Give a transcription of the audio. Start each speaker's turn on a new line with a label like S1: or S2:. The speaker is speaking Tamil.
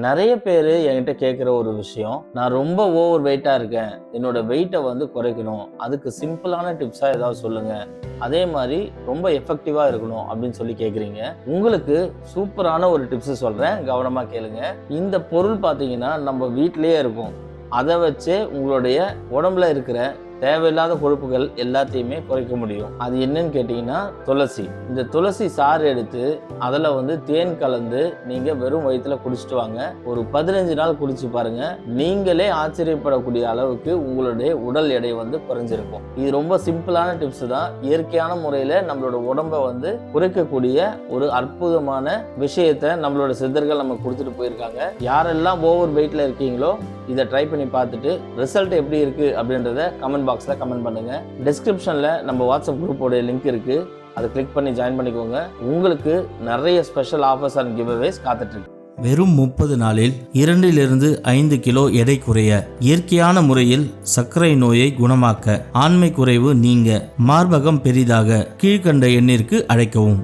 S1: நிறைய பேர் என்கிட்ட கேட்குற ஒரு விஷயம், நான் ரொம்ப ஓவர் வெயிட்டாக இருக்கேன், என்னோட வெயிட்டை வந்து குறைக்கணும், அதுக்கு சிம்பிளான டிப்ஸாக ஏதாவது சொல்லுங்க, அதே மாதிரி ரொம்ப எஃபெக்டிவாக இருக்கணும் அப்படின்னு சொல்லி கேட்குறீங்க. உங்களுக்கு சூப்பரான ஒரு டிப்ஸ் சொல்கிறேன், கவனமாக கேளுங்க. இந்த பொருள் பார்த்தீங்கன்னா நம்ம வீட்டிலேயே இருக்கும். அதை வச்சு உங்களுடைய உடம்புல இருக்கிற தேவையில்லாத கொழுப்புகள் எல்லாத்தையுமே குறைக்க முடியும். அது என்னன்னு கேட்டீங்கன்னா துளசி. இந்த துளசி சாறு எடுத்து அதில் வந்து தேன் கலந்து நீங்க வெறும் வயிற்றுல குடிச்சிட்டு வாங்க. ஒரு 15 நாள் குடிச்சு பாருங்க. நீங்களே ஆச்சரியப்படக்கூடிய அளவுக்கு உங்களுடைய உடல் எடை வந்து குறைஞ்சிருக்கும். இது ரொம்ப சிம்பிளான டிப்ஸ் தான். இயற்கையான முறையில நம்மளோட உடம்பை வந்து குறைக்கக்கூடிய ஒரு அற்புதமான விஷயத்தை நம்மளோட சித்தர்கள் நம்ம கொடுத்துட்டு போயிருக்காங்க. யாரெல்லாம் ஓவர் வெயிட்ல இருக்கீங்களோ இதை ட்ரை பண்ணி பார்த்துட்டு ரிசல்ட் எப்படி இருக்கு அப்படின்றத கமெண்ட் பாக்ஸில் கமெண்ட் பண்ணுங்க. டிஸ்கிரிப்ஷனில் நம்ம வாட்ஸ்அப் குரூப்போடைய லிங்க் இருக்கு, அதை கிளிக் பண்ணி ஜாயின் பண்ணிக்கோங்க. உங்களுக்கு நிறைய ஸ்பெஷல் ஆஃபர்ஸ் அண்ட் கிவ் அவேஸ் காத்துட்டு இருக்கு.
S2: வெறும் 30 நாளில் 2 - 5 கிலோ எடை குறைய, இயற்கையான முறையில் சர்க்கரை நோயை குணமாக்க, ஆண்மை குறைவு நீங்க, மார்பகம் பெரிதாக, கீழ்கண்ட எண்ணிற்கு அழைக்கவும்.